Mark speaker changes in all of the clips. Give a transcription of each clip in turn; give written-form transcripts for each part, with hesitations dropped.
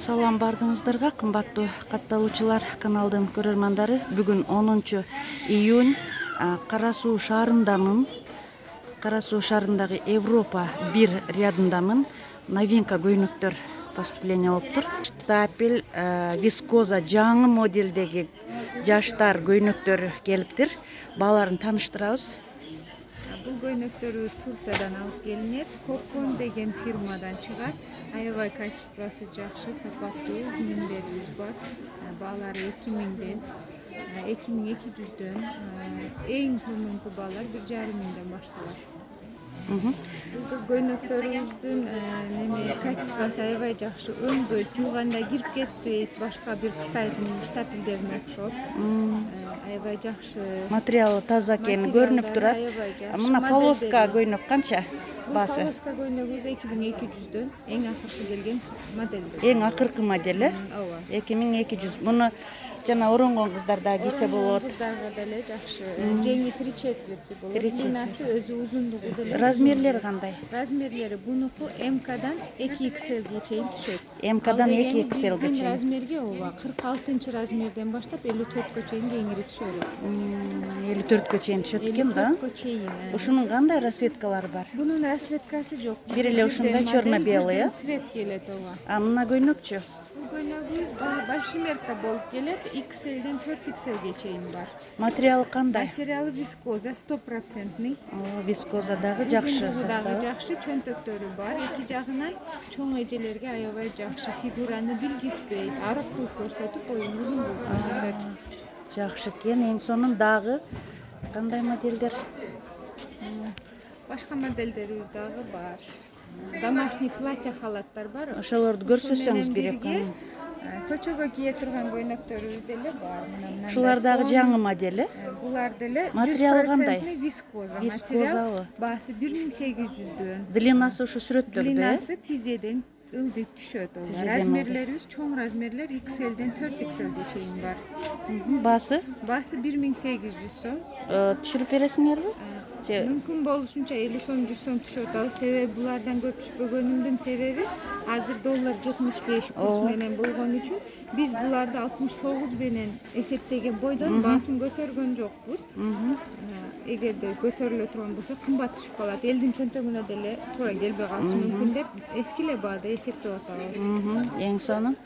Speaker 1: Салам бардыңыздарга, кымбаттуу катталуучулар, каналдын көрөрмандары. Бүгүн 10 июнь Кара Суу шаарындамын. Кара Суу шаарындагы Европа 1 рядындамын. Новинка көйнөктөр поступление болуптур. Штапель вискоза жаңы моделдеги жаштар көйнөктөр келиптир. Бааларын тааныштырабыз.
Speaker 2: Бул көйнөктөрүбүз Турциядан алып келинет. Kokon деген фирмадан чыгат. Аябай качествосы жакшы, сапаттуу кийимдерибиз бар. Баалары 2000ден 2200дөн, эң төмөнкү баалар 1,5 миңден башталат. Бул көйнөктөрүбүздүн качествосы аябай жакшы. Өңгө жууганда кирип кетпейт, башка бир Кытайдын штапелдерине окшоп. Аябай жакшы.
Speaker 1: Материалы таза экени көрүнүп турат. Мына полоска көйнөк канча баасы?
Speaker 2: Полоска көйнөгүбүз 2200дөн, эң акыркы келген модель.
Speaker 1: Эң акыркы модели 2200. Муну жана оронгон кыздар да кийсе болот.
Speaker 2: Кыздарга деле жакшы. Жеңи 3/4 болот. Длинасы өзү узундугу деле.
Speaker 1: Размерлери кандай?
Speaker 2: Размерлери бунуку МКдан 2XLге чейин түшөт.
Speaker 1: МКдан 2XLге чейин.
Speaker 2: Размерге ооба 46 размерден баштап 54гө чейин кеңири түшөт.
Speaker 1: 54гө чейин түшөт экен да.
Speaker 2: 54гө чейин.
Speaker 1: Ушунун кандай расцветкалары бар?
Speaker 2: Бунун расцветкасы жок.
Speaker 1: Бир эле ушундай черно-белый,
Speaker 2: цвет келет ооба.
Speaker 1: Мына көйнөкчү?
Speaker 2: Бул көйнөгүбүз большимерка болуп келет. XLден 4XLге чейин бар.
Speaker 1: Материалы кандай?
Speaker 2: Материалы вискоза 100%.
Speaker 1: Вискоза дагы жакшы
Speaker 2: составы. Жакшы, чөнтөктөрү бар. Эки жагынан чоң эжелерге аябай жакшы. Фигураны билгизбейт, арыктуу көрсөтүп, оюн узун болуп көрсөтөт.
Speaker 1: Жакшы экен. Эң сонун дагы кандай модельдер?
Speaker 2: Башка модельдерибиз дагы бар. Домашний платье халаттар бар.
Speaker 1: Ошолорду көрсөтсөңүз бирок.
Speaker 2: Көчөгө кие турган көйнөктөрүбүз деле бар.
Speaker 1: Ушулар дагы жаңы модели.
Speaker 2: Булар деле
Speaker 1: материалы кандай?
Speaker 2: Вискоза.
Speaker 1: Вискозабы?
Speaker 2: Баасы 1800дөн.
Speaker 1: Длинасы ушу сүрөттөрдө.
Speaker 2: Длинасы тизеден ылдый түшөт. Размерлерибиз чоң размерлер XLден 4XLге чейин бар.
Speaker 1: Баасы?
Speaker 2: Баасы 1800 сом.
Speaker 1: Түшүрүп бересиңерби?
Speaker 2: Мүмкүн болушунча 50 сом, 100 сом түшөт. Себеби булардан көп түшпөгөнүмдүн себеби азыр доллар 75 курс менен болгон үчүн биз буларды 69 менен эсептеген бойдон баасын көтөргөн жокпуз. Эгерде көтөрүлө турган болсо кымбат түшүп калат. Элдин чөнтөгүнө деле туура келбей калышы мүмкүн деп эски эле баада эсептеп атабыз.
Speaker 1: Эң сонун.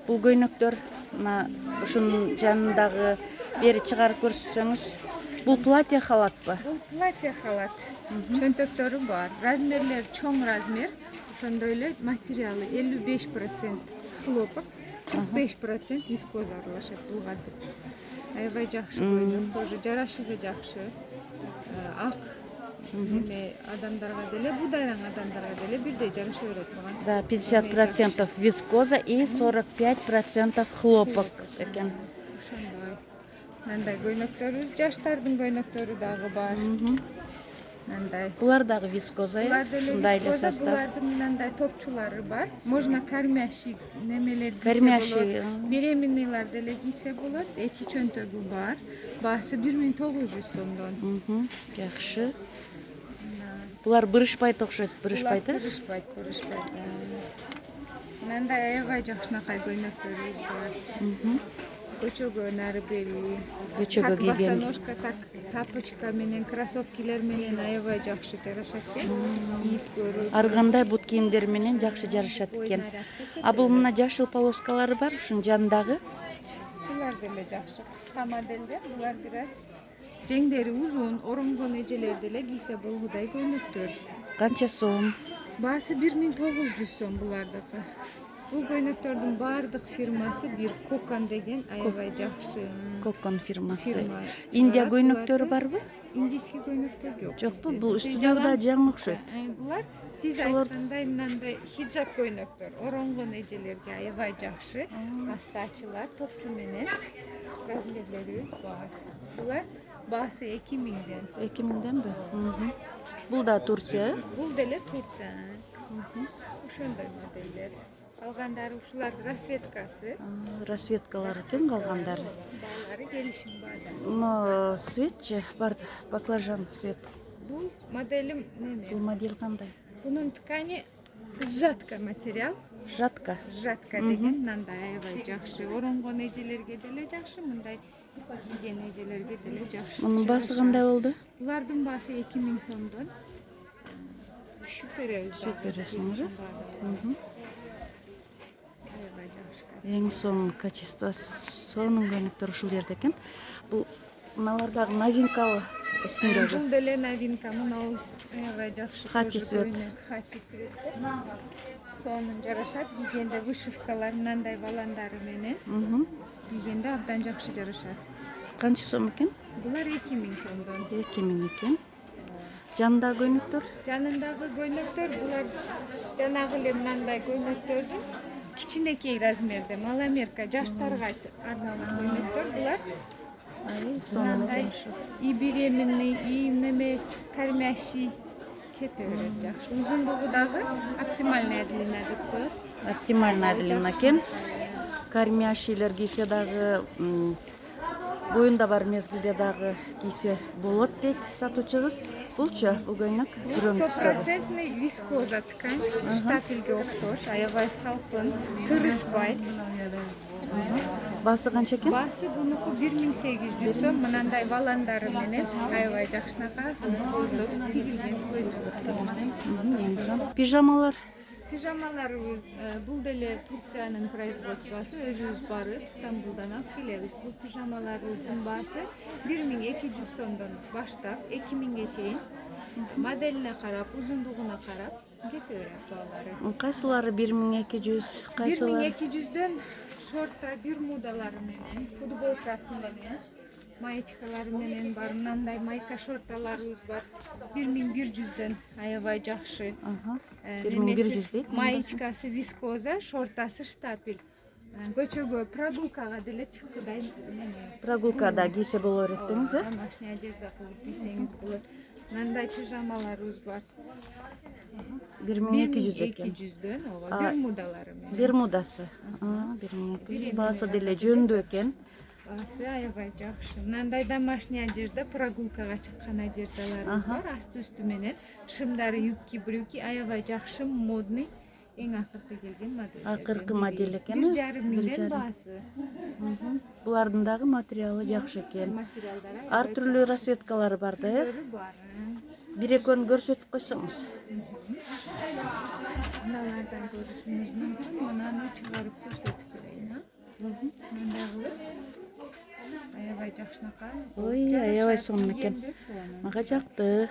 Speaker 1: Бул көйнөктөр мына ушунун жанындагы бери чыгарып көрсөтсөңүз. Бул платье халатпы?
Speaker 2: Бул платье халат. Чөнтөктөрү бар. Размерлер чоң размер. Ошондой эле материалы 55% хлопок, 45% вискоза аралашат булга. Аябай жакшы көйнөк, тоже жарашыгы жакшы. Ак адамдарга деле, будайраң адамдарга деле бирдей жараша берет турган.
Speaker 1: Да, 50% вискоза и 45% хлопок экен.
Speaker 2: Ошондой. Мындай көйнөктөрүбүз, жаштардын көйнөктөрү дагы бар. Мындай.
Speaker 1: Булар дагы вискоза, ушундай эле состав.
Speaker 2: Булардын мындай топчулары бар. Можно кармящий немелер
Speaker 1: кийсе болот.
Speaker 2: Беременныйлар деле кийсе болот. Эки чөнтөгү бар. Баасы 1900 сомдон.
Speaker 1: Жакшы. Булар бырышпайт окшойт, бырышпайт,
Speaker 2: Бырышпайт. Мындай аябай жакшынакай көйнөктөрүбүз бар. Көчөгө нары бери.
Speaker 1: Көчөгө кийген.
Speaker 2: Босоножка, тапочка менен, кроссовкилер менен аябай жакшы жарашат экен. Кийип көрүп.
Speaker 1: Ар кандай бут кийимдер менен жакшы жарашат экен. Бул мына жашыл полоскалары бар, ушунун жанындагы.
Speaker 2: Булар деле жакшы, кыска модельдер. Булар бир аз жеңдери узун, оронгон эжелер деле кийсе болгудай көйнөктөр.
Speaker 1: Канча сом?
Speaker 2: Баасы 1900 сом булардыкы. Бул көйнөктөрдүн баардык фирмасы бир Kokon деген аябай жакшы.
Speaker 1: Kokon фирмасы. Индия көйнөктөрү барбы?
Speaker 2: Индийский көйнөктөр жок.
Speaker 1: Жокпу? Бул үстүндөгү да жаңы окшойт.
Speaker 2: Булар сиз айткандай мындай хиджаб көйнөктөр. Оронгон эжелерге аябай жакшы. Асты ачылат, топчу менен. Размерлерибиз бар. Булар баасы 2000ден.
Speaker 1: 2000денби? Бул да Турция.
Speaker 2: Бул деле Турция. Ошондой модельдер. Калгандары ушулардын расцветкасы.
Speaker 1: Расцветкалары тең калгандары.
Speaker 2: Баалары келишим баада.
Speaker 1: Но цветчи бар, баклажан цвет.
Speaker 2: Бул моделим неме?
Speaker 1: Бул модель кандай?
Speaker 2: Бунун ткани сжатка материал.
Speaker 1: жатка.
Speaker 2: жатка деген мындай аябай жакшы. Оронгон эжелерге деле жакшы, мындай кийген эжелерге деле жакшы.
Speaker 1: Мунун баасы кандай болду?
Speaker 2: Булардын баасы 2000 сомдон. Түшүп беребиз.
Speaker 1: Түшүп бересиңер.
Speaker 2: Аябай жакшы.
Speaker 1: Эң сонун качество, сонун көйнөктөр ушул жерде экен. Бул мыналар дагы новинкалы үстүндөгү.
Speaker 2: Бул деле новинка, мына аябай жакшы.
Speaker 1: Хаки цвет.
Speaker 2: Хаки цвет. Сонун жарашат. Кийгенде вышивкалар мындай баландары менен. Кийгенде абдан жакшы жарашат.
Speaker 1: Канча сом экен?
Speaker 2: Булар 2000 сомдон.
Speaker 1: 2000 экен. Жанындагы көйнөктөр?
Speaker 2: Жанындагы көйнөктөр булар жанагы эле мындай көйнөктөрдүн кичинекей размерде, маломерка жаштарга арналган көйнөктөр булар.
Speaker 1: Сонун экен.
Speaker 2: И беременный, и неме кормящий кете берет жакшы. Узундугу дагы оптимальная длина деп коет.
Speaker 1: Оптимальная длина экен. Кормящийлер кийсе дагы боюнда бар мезгилде дагы кийсе болот дейт сатуучубуз. Булчу бул көйнөк
Speaker 2: 100% вискоза ткань, штапелге окшош, аябай салкын, тырышпайт.
Speaker 1: Баасы канча экен?
Speaker 2: Баасы бунуку 1800 сом, мынандай баландары менен аябай жакшынака көздөп тигилген көйнөк.
Speaker 1: Эң сонун. Пижамалар.
Speaker 2: Пижамаларыбыз бул деле Турциянын производствосу, өзүбүз барып Стамбулдан алып келебиз. Бул пижамаларыбыздын баасы 1200 сомдон баштап 2000ге чейин моделине карап, узундугуна карап кете берет баалары.
Speaker 1: Кайсылары 1200, кайсылары
Speaker 2: 1200дөн шорта бирмудалары менен, футболкасы менен, маечкалары менен бар, мындай майка шорталарыбыз бар. 1100дөн аябай жакшы.
Speaker 1: 1100 дейт.
Speaker 2: Маечкасы вискоза, шортасы штапель. Көчөгө прогулкага деле чыккыдай.
Speaker 1: прогулкада кийсе боло берет деңиз, э?
Speaker 2: Домашняя одежда кылып кийсеңиз болот. Мындай пижамаларыбыз бар.
Speaker 1: 1200 экен.
Speaker 2: 1200дөн, ооба, бирмудалары менен.
Speaker 1: Бермудасы. 1200. Баасы деле жөндүү экен.
Speaker 2: Баасы аябай жакшы. Мындай домашняя одежда, прогулкага чыккан одеждаларыбыз бар, асты үстү менен. Шымдары юбки, брюки аябай жакшы, модный, эң акыркы келген модель.
Speaker 1: Акыркы модель экен.
Speaker 2: 1,5 миңден баасы.
Speaker 1: Булардын дагы материалы жакшы экен.
Speaker 2: Материалдары
Speaker 1: Ар түрлүү расцветкалары бар да, э?
Speaker 2: бар.
Speaker 1: Бир экөөнү көрсөтүп койсоңуз.
Speaker 2: Мыналардан көрүшүңүз мүмкүн. Мынаны чыгарып көрсөтүп берейин, мындай кылып. Аябай жакшынака.
Speaker 1: Ой, аябай сонун экен.
Speaker 2: Кийгенде сонун.
Speaker 1: Мага жакты.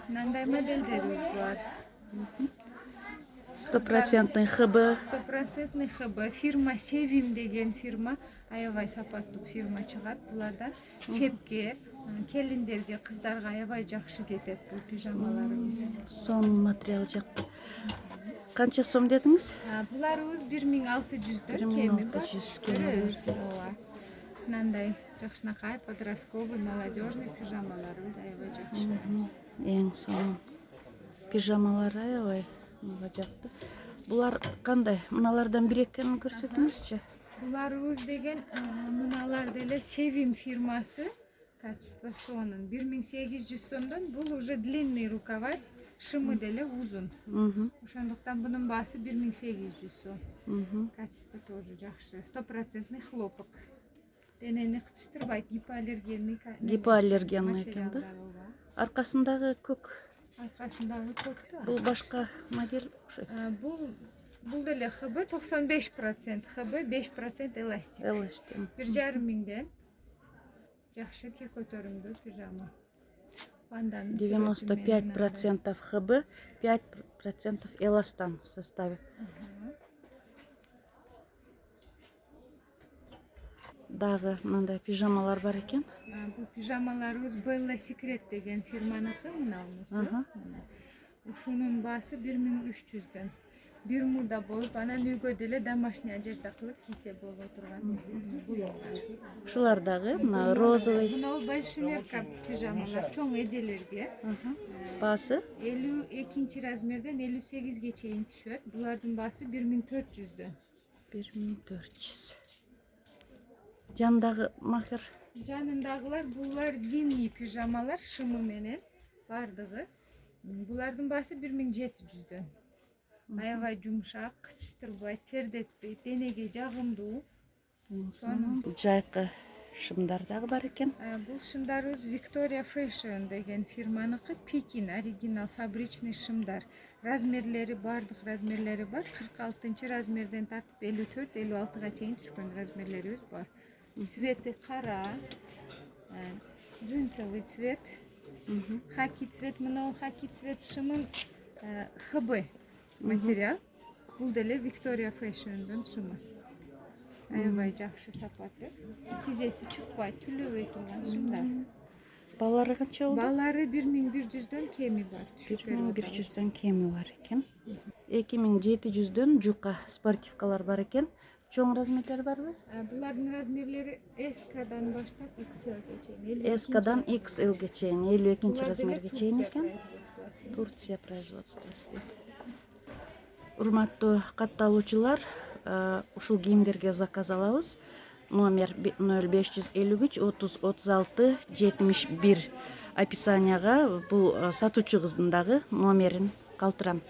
Speaker 2: Мындай моделдерибиз бар.
Speaker 1: 100% ХБ.
Speaker 2: 100% ХБ. Фирма Севим деген фирма, аябай сапаттуу фирма чыгат. Булардан сепке, келиндерге, кыздарга аябай жакшы кетет бул пижамаларыбыз.
Speaker 1: Сонун материал жакты. Канча сом дедиңиз?
Speaker 2: Буларыбыз 1600дөн кеми бар.
Speaker 1: 1600 кеми бар.
Speaker 2: Мындай жакшынакай подростковый, молодежный пижамаларыбыз аябай жакшы.
Speaker 1: Эң сонун пижамалар аябай мага жакты. Булар кандай? Мыналардан бир экенин көрсөтүңүзчү.
Speaker 2: Буларыбыз деген мыналар деле Севим фирмасы, качество сонун. 1800 сомдон, бул уже длинный рукава, шымы деле узун. Ошондуктан бунун баасы 1800 сом. Качество тоже жакшы. 100% хлопок. Денени кычтырбайт, гипоаллергенный.
Speaker 1: Гипоаллергенный экен да. Аркасындагы көк.
Speaker 2: Аркасындагы көктү.
Speaker 1: Бул башка модель окшойт.
Speaker 2: Бул деле ХБ 95%, ХБ 5% эластик.
Speaker 1: Эластик.
Speaker 2: 1,5 миңден жакшы көтөрүмдүү пижама.
Speaker 1: 95% ХБ, 5% эластан в составе. Дагы мындай пижамалар бар экен.
Speaker 2: Бул пижамаларыбыз Bella Secret деген фирманыкы, мынабунысы. Ушунун баасы 1300дөн. Бир муда болуп, анан үйгө деле домашняя одежда кылып кийсе боло турган.
Speaker 1: Ушулар дагы мына розовый.
Speaker 2: Мына большемерка пижамалар чоң эжелерге.
Speaker 1: Баасы
Speaker 2: 52 размерден 58ге чейин түшөт. Булардын баасы 1400дөн.
Speaker 1: 1400. Жандагы махер.
Speaker 2: Жанындагылар булар зимний пижамалар, шымы менен бардыгы. Булардын баасы 1700'дөн. Аябай жумшак, кычтырбай, тердетпей, денеге жагымдуу.
Speaker 1: Жайкы шымдар дагы бар экен.
Speaker 2: Бул шымдарыбыз Victoria Fashion деген фирманыкы, Pekin оригинал фабричный шымдар. Размерлери, бардык размерлери бар. 46 размерден тартып 54-56га чейин түшкөн размерлерибиз бар. Цвети кара, джинсовый цвет, хаки цвет, мына хаки цвет шымын ХБ материал. Бул деле Victoria Fashion'дун шымы. Аябай жакшы сапаты. Тизеси чыкпай, түлөбөй турган шымдар.
Speaker 1: Балалары канча болду?
Speaker 2: Балары 1100'дөн кеми бар.
Speaker 1: 1100'дөн кеми бар экен. 2700'дөн жука спортивкалар бар экен. Чоң размерлер барбы?
Speaker 2: Булардын размерлери SK'дан баштап XL'ге чейин.
Speaker 1: SK'дан XL'ге чейин, 52 размерге чейин экен. Турция производствосы. Урматтуу катталуучулар, ушул кийимдерге заказ алабыз. Номер 0553 30 36 71 описанияга бул сатуучу кыздын дагы номерин калтырам.